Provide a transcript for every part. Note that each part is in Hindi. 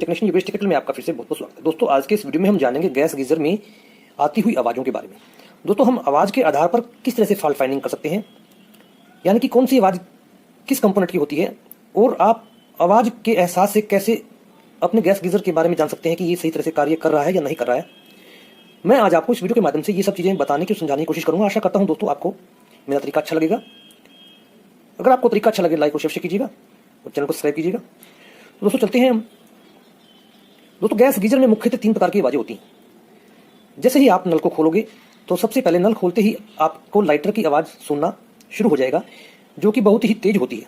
टेक्नीशियन योगेश टेक्निकल में आपका फिर से बहुत बहुत स्वागत है। दोस्तों आज के इस वीडियो में हम जानेंगे गैस गीजर में आती हुई आवाज़ों के बारे में। दोस्तों हम आवाज़ के आधार पर किस तरह से फॉल्ट फाइंडिंग कर सकते हैं, यानी कि कौन सी आवाज़ किस कंपोनेंट की होती है, और आप आवाज़ के एहसास से कैसे अपने गैस गीजर के बारे में जान सकते हैं कि ये सही तरह से कार्य कर रहा है या नहीं कर रहा है। मैं आज आपको इस वीडियो के माध्यम से ये सब चीज़ें बताने की समझाने की कोशिश करूँगा। आशा करता हूँ दोस्तों आपको मेरा तरीका अच्छा लगेगा। अगर आपको तरीका अच्छा लगे लाइक और शेयर कीजिएगा और चैनल को सब्सक्राइब कीजिएगा। तो दोस्तों चलते हैं हम। दोस्तों गैस गीजर में मुख्यतः 3 प्रकार की आवाज़ें होती हैं। जैसे ही आप नल को खोलोगे तो सबसे पहले नल खोलते ही आपको लाइटर की आवाज़ सुनना शुरू हो जाएगा, जो कि बहुत ही तेज होती है,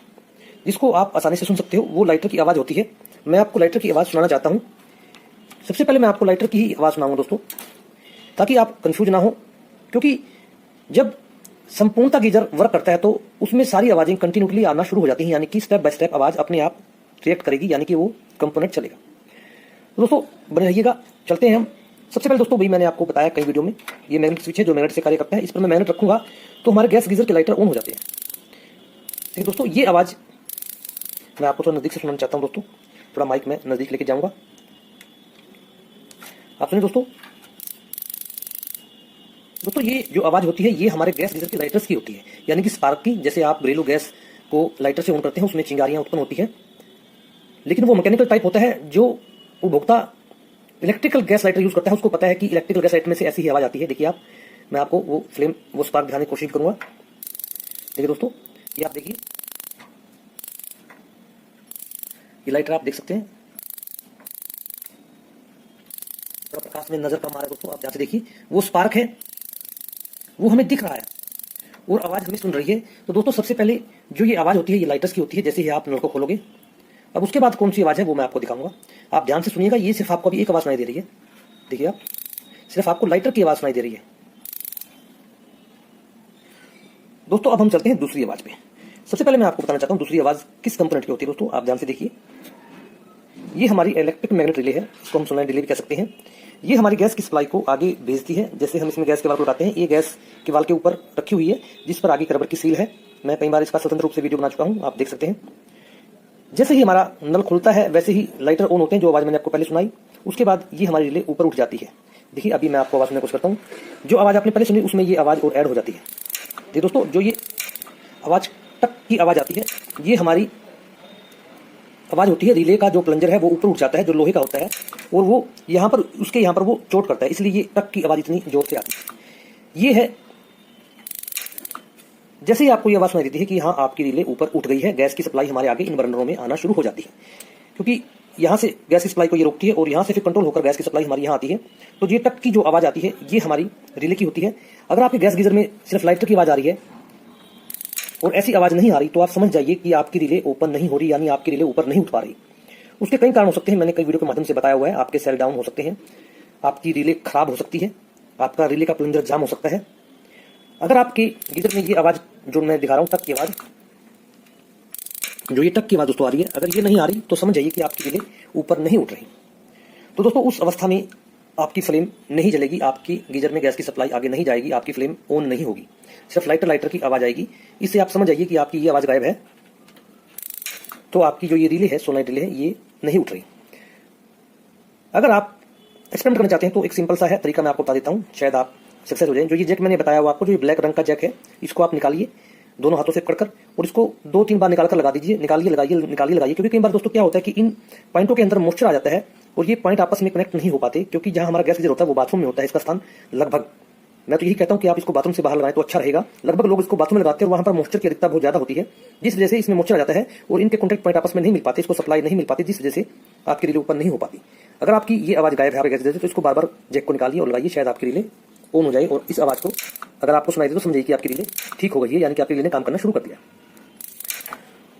जिसको आप आसानी से सुन सकते हो। वो लाइटर की आवाज़ होती है। मैं आपको लाइटर की आवाज़ सुनाना चाहता हूँ। सबसे पहले मैं आपको लाइटर की ही आवाज़ सुनाऊंगा दोस्तों, ताकि आप कंफ्यूज ना हो, क्योंकि जब संपूर्णता गीजर वर्क करता है तो उसमें सारी आवाज़ें कंटिन्यूसली आना शुरू हो जाती हैं, यानी कि स्टेप बाय स्टेप आवाज़ अपने आप रिएक्ट करेगी, यानी कि वो कंपोनेंट चलेगा। तो दोस्तों बने रहिएगा। चलते हैं हम। सबसे पहले दोस्तों भाई मैंने आपको बताया कई वीडियो में, ये मैग्नेट स्विच है जो मैग्नेट से कार्य करता है। इस पर मैं मैग्नेट रखूंगा तो हमारे गैस गीजर के लाइटर ऑन हो जाते हैं। ठीक है दोस्तों, ये आवाज़ मैं आपको थोड़ा नज़दीक से सुनाना चाहता हूँ दोस्तों। थोड़ा माइक में नज़दीक लेके जाऊँगा, आप सुनिए दोस्तों। दोस्तों ये जो आवाज़ होती है ये हमारे गैस गीजर के लाइटर्स की होती है, यानी कि स्पार्क की। जैसे आप घरेलू गैस को लाइटर से ऑन करते हैं उसमें चिंगारियाँ उत्पन्न होती हैं, लेकिन वो मैकेनिकल टाइप होता है। जो उपभोक्ता इलेक्ट्रिकल गैस लाइटर यूज करता है उसको पता है कि इलेक्ट्रिकल गैस लाइटर में से ऐसी ही आवाज़ आती है। देखिए आप, मैं आपको वो फ्लेम वो स्पार्क दिखाने की कोशिश करूंगा। देखिए दोस्तों, ये आप देखिए, ये लाइटर आप देख सकते हैं। थोड़ा प्रकाश में नजर कम आ रहा है दोस्तों, आप ध्यान से देखिए। वो स्पार्क है, वो हमें दिख रहा है और आवाज़ हमें सुन रही है। तो दोस्तों सबसे पहले जो ये आवाज़ होती है ये लाइटर्स की होती है। जैसे ही आप नल को खोलोगे, अब उसके बाद कौन सी आवाज़ है वो मैं आपको दिखाऊंगा। आप ध्यान से सुनिएगा। ये सिर्फ आपको अभी एक आवाज़ सुनाई दे रही है। देखिए आप, सिर्फ आपको लाइटर की आवाज़ सुनाई दे रही है दोस्तों। अब हम चलते हैं दूसरी आवाज़ पे। सबसे पहले मैं आपको बताना चाहता हूँ दूसरी आवाज़ किस कंपोनेंट की होती है दोस्तों। आप ध्यान से देखिए, ये हमारी इलेक्ट्रिक मैग्नेट रिले है, इसको हम सोलनॉइड रिले भी कह सकते हैं। ये हमारी गैस की सप्लाई को आगे भेजती है। जैसे हम इसमें गैस के वाल्व लगाते हैं, ये गैस के वाल्व के ऊपर रखी हुई है, जिस पर आगे रबर की सील है। मैं कई बार इसका स्वतंत्र रूप से वीडियो बना चुका हूँ, आप देख सकते हैं। जैसे ही हमारा नल खुलता है वैसे ही लाइटर ऑन होते हैं, जो आवाज़ मैंने आपको पहले सुनाई। उसके बाद ये हमारी रिले ऊपर उठ जाती है। देखिए अभी मैं आपको आवाज़ सुनने की कोशिश करता हूँ। जो आवाज़ आपने पहले सुनी उसमें ये आवाज़ और ऐड हो जाती है। देखिए दोस्तों, जो ये आवाज़ टक की आवाज़ आती है, ये हमारी आवाज़ होती है। रिले का जो प्लंजर है वो ऊपर उठ जाता है, जो लोहे का होता है, और वो यहाँ पर उसके यहाँ पर वो चोट करता है, इसलिए ये टक की आवाज़ इतनी जोर से आती है। ये है, जैसे ही आपको ये आवाज़ सुनाई देती है कि हाँ आपकी रिले ऊपर उठ गई है, गैस की सप्लाई हमारे आगे इन बर्नरों में आना शुरू हो जाती है, क्योंकि यहाँ से गैस की सप्लाई को ये रोकती है और यहाँ से फिर कंट्रोल होकर गैस की सप्लाई हमारी यहाँ आती है। तो ये टक की जो आवाज़ आती है ये हमारी रिले की होती है। अगर आपके गैस गीजर में सिर्फ लाइटर की आवाज़ आ रही है और ऐसी आवाज़ नहीं आ रही, तो आप समझ जाइए कि आपकी रिले ओपन नहीं हो रही, यानी आपकी रिले ऊपर नहीं उठ पा रही। उसके कई कारण हो सकते हैं, मैंने कई वीडियो के माध्यम से बताया हुआ है। आपके सेल डाउन हो सकते हैं, आपकी रिले खराब हो सकती है, आपका रिले का प्लंजर जाम हो सकता है। अगर आपके गीजर में ये आवाज़ जो मैं दिखा रहा हूँ टक की आवाज़, जो ये टक की आवाज़ दोस्तों आ रही है, अगर ये नहीं आ रही तो समझ जाइए कि आपकी रिले ऊपर नहीं उठ रही। तो दोस्तों उस अवस्था में आपकी फ्लेम नहीं जलेगी, आपकी गीजर में गैस की सप्लाई आगे नहीं जाएगी, आपकी फ्लेम ऑन नहीं होगी, सिर्फ लाइटर की आवाज़ आएगी। इससे आप समझ जाइए कि आपकी ये आवाज़ गायब है। तो आपकी जो ये रिले है, सोलनॉइड रिले है, ये नहीं उठ रही। अगर आप एक्सपेरिमेंट करना चाहते हैं तो एक सिंपल सा है तरीका, मैं आपको बता देता हूँ, शायद आप सक्सेस हो जाए। जो ये जैक मैंने बताया हुआ आपको, जो ये ब्लैक रंग का जैक है, इसको आप निकालिए दोनों हाथों से पकड़कर और इसको 2-3 बार निकाल कर लगा दीजिए। निकालिए लगाइए, क्योंकि कई बार दोस्तों क्या होता है कि इन पॉइंटों के अंदर मॉइस्चर आ जाता है और ये पॉइंट आपस में कनेक्ट नहीं हो पाते, क्योंकि जहां हमारा गैस गीजर होता है वो बाथरूम में होता है। इसका स्थान लगभग, मैं तो यही कहता हूं कि आप इसको बाथरूम से बाहर लगाएं तो अच्छा रहेगा। लगभग लोग इसको बाथरूम में लगाते हैं और वहां पर मॉइस्चर की अधिकता बहुत ज्यादा होती है, जिस वजह से इसमें मॉइस्चर आ जाता है और इनके कॉन्टैक्ट पॉइंट आपस में नहीं मिल पाते, इसको सप्लाई नहीं मिल पाती, जिस वजह से आपकी रिले ऊपर नहीं हो पाती। अगर आपकी ये आवाज़ गायब है गैस गीजर, तो इसको बार बार जैक को निकालिए और लगाइए, शायद आपकी रिले ऑन हो जाए। और इस आवाज़ को अगर आपको सुनाई दे तो समझिए कि आपकी रिले ठीक हो गई है, यानी कि आपकी रिले ने काम करना शुरू कर दिया।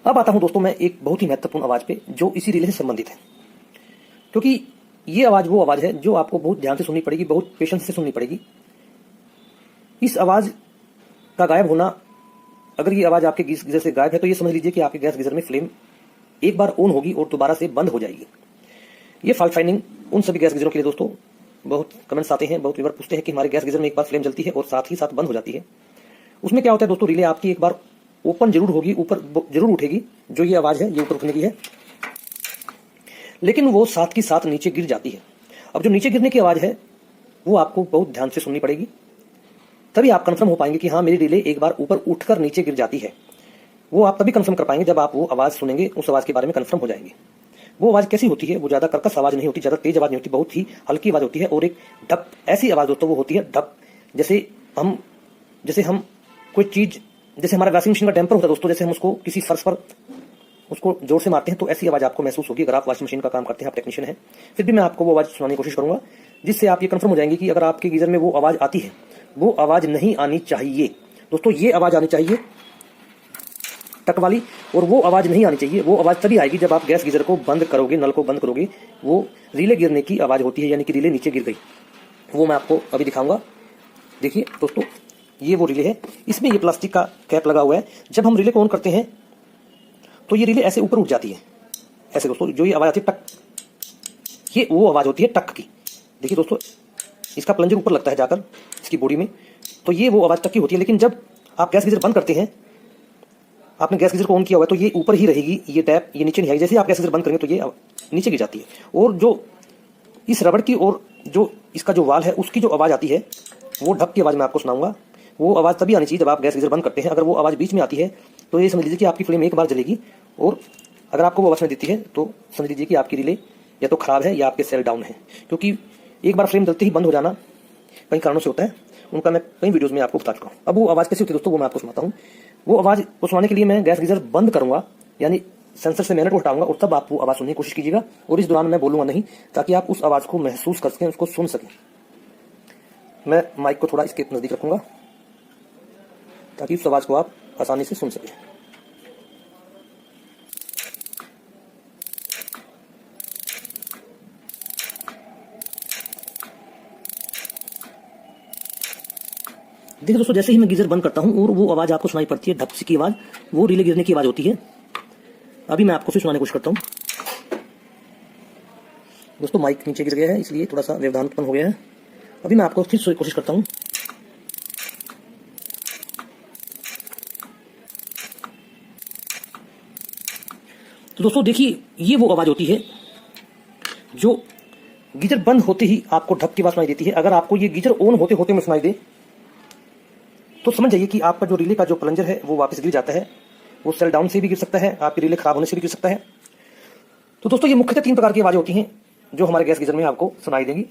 अब आता हूं दोस्तों मैं एक बहुत ही महत्वपूर्ण आवाज़ पे, जो इसी रिले से संबंधित है, क्योंकि ये आवाज़ वो आवाज़ है जो आपको बहुत ध्यान से सुननी पड़ेगी, बहुत पेशेंस से सुननी पड़ेगी। इस आवाज़ का गायब होना, अगर ये आवाज़ आपके गैस गीजर से गायब है तो ये समझ लीजिए कि आपके गैस गीजर में फ्लेम एक बार ऑन होगी और दोबारा से बंद हो जाएगी। ये फॉल्ट फाइंडिंग उन सभी गैस गीजरों के लिए दोस्तों बहुत कमेंट्स आते हैं, बहुत व्यूअर पूछते हैं कि हमारे गैस गीजर में एक बार फ्लेम जलती है और साथ ही साथ बंद हो जाती है। उसमें क्या होता है दोस्तों, रिले आपकी एक बार ओपन जरूर होगी, ऊपर जरूर उठेगी, जो ये आवाज़ है ये ऊपर उठने की है, लेकिन वो साथ की साथ नीचे गिर जाती है। अब जो नीचे गिरने की आवाज़ है वो आपको बहुत ध्यान से सुननी पड़ेगी, तभी आप कंफर्म हो पाएंगे कि हाँ मेरी रिले एक बार ऊपर उठकर नीचे गिर जाती है। वो आप तभी कंफर्म कर पाएंगे जब आप वो आवाज़ सुनेंगे, उस आवाज़ के बारे में कंफर्म हो जाएंगे। वो आवाज़ कैसी होती है? वो ज़्यादा कर्कश आवाज़ नहीं होती, ज़्यादा तेज आवाज़ नहीं होती, बहुत ही हल्की आवाज़ होती है। और एक ढप ऐसी आवाज़ दोस्तों वो होती है ढप, जैसे हम कोई चीज़, जैसे हमारा वॉशिंग मशीन का डैम्पर होता है दोस्तों, जैसे हम उसको किसी फर्श पर उसको जोर से मारते हैं तो ऐसी आवाज़ आपको महसूस होगी। अगर आप वॉशिंग मशीन का काम करते हैं, आप टेक्नीशियन हैं, फिर भी मैं आपको वो आवाज़ सुनाने की कोशिश करूंगा, जिससे आप ये कंफर्म हो जाएंगे कि अगर आपके गीजर में वो आवाज़ आती है, वो आवाज़ नहीं आनी चाहिए दोस्तों। ये आवाज़ आनी चाहिए टक वाली, और वो आवाज़ नहीं आनी चाहिए। वो आवाज़ तभी आएगी जब आप गैस गीजर को बंद करोगे, नल को बंद करोगे। वो रिले गिरने की आवाज़ होती है, यानी कि रिले नीचे गिर गई। वो मैं आपको अभी दिखाऊंगा। देखिए दोस्तों, ये वो रिले है, इसमें ये प्लास्टिक का कैप लगा हुआ है। जब हम रिले को ऑन करते हैं तो ये रिले ऐसे ऊपर उठ जाती है, ऐसे दोस्तों। जो ये आवाज़ आती है टक, ये वो आवाज़ होती है टक की। देखिए दोस्तों, इसका प्लंजर ऊपर लगता है जाकर इसकी बॉडी में, तो ये वो आवाज़ टक की होती है। लेकिन जब आप गैस गीजर बंद करते हैं, आपने गैस गीजर को ऑन किया हुआ है, तो ये ऊपर ही रहेगी, ये टैप ये नीचे नहीं आएगी। जैसे आप गैस गीजर बंद करेंगे तो ये नीचे गिर जाती है। और जो इस रबड़ की और जो इसका जो वाल है उसकी जो आवाज़ आती है, वो ढक की आवाज़ मैं आपको सुनाऊंगा। वो आवाज़ तभी आनी चाहिए जब आप गैस गीजर बंद करते हैं। अगर वो आवाज़ बीच में आती है तो ये समझ लीजिए कि आपकी फ्लेम एक बार जलेगी, और अगर आपको वो आवाज़ में देती है तो समझ लीजिए कि आपकी रिले या तो ख़राब है या आपके सेल डाउन है। क्योंकि एक बार फ्लेम जलते ही बंद हो जाना कई कारणों से होता है, उनका मैं कई वीडियोज़ में आपको बता चुका हूँ। अब वो आवाज़ कैसी होती है दोस्तों, वो मैं आपको सुनाता हूँ। वो आवाज़ को सुनाने के लिए मैं गैस गीजर बंद करूँगा, यानी सेंसर से मैग्नेट को हटाऊंगा, और तब आप वो आवाज़ सुनने की कोशिश कीजिएगा। और इस दौरान मैं बोलूँगा नहीं, ताकि आप उस आवाज़ को महसूस कर सकें, उसको सुन सकें। मैं माइक को थोड़ा इसके नज़दीक रखूँगा ताकि उस आवाज़ को आप आसानी से सुन सकें। देखिए दोस्तों, जैसे ही मैं गीजर बंद करता हूँ और वो आवाज़ आपको सुनाई पड़ती है ढप की आवाज़, वो रिले गिरने की आवाज़ होती है। अभी मैं आपको फिर सुनाने की कोशिश करता हूँ। दोस्तों, माइक नीचे गिर गया है, इसलिए थोड़ा सा व्यवधान उत्पन्न हो गया है। अभी मैं आपको फिर कोशिश करता हूँ। तो दोस्तों देखिए, ये वो आवाज़ होती है जो गीजर बंद होते ही आपको ढप की आवाज़ सुनाई देती है। अगर आपको ये गीजर ऑन होते होते में सुनाई दे तो समझ जाइए कि आपका जो रिले का जो प्लंजर है वो वापस गिर जाता है। वो सेल डाउन से भी गिर सकता है, आपकी रिले खराब होने से भी गिर सकता है। तो दोस्तों, ये मुख्यतः 3 प्रकार की आवाज़ें होती हैं जो हमारे गैस गीजर में आपको सुनाई देंगी,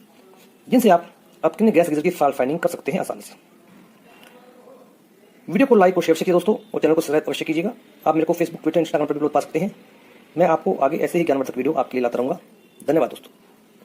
जिनसे आप अपने गैस गीजर की फॉल्ट फाइंडिंग कर सकते हैं आसानी से। वीडियो को लाइक और शेयर कीजिए दोस्तों, और चैनल को सब्सक्राइब अवश्य कीजिएगा। आप मेरे को फेसबुक, ट्विटर, इंस्टाग्राम पर भी पा सकते हैं। मैं आपको आगे ऐसे ही ज्ञानवर्धक वीडियो आपके लिए लाता रहूँगा। धन्यवाद दोस्तों।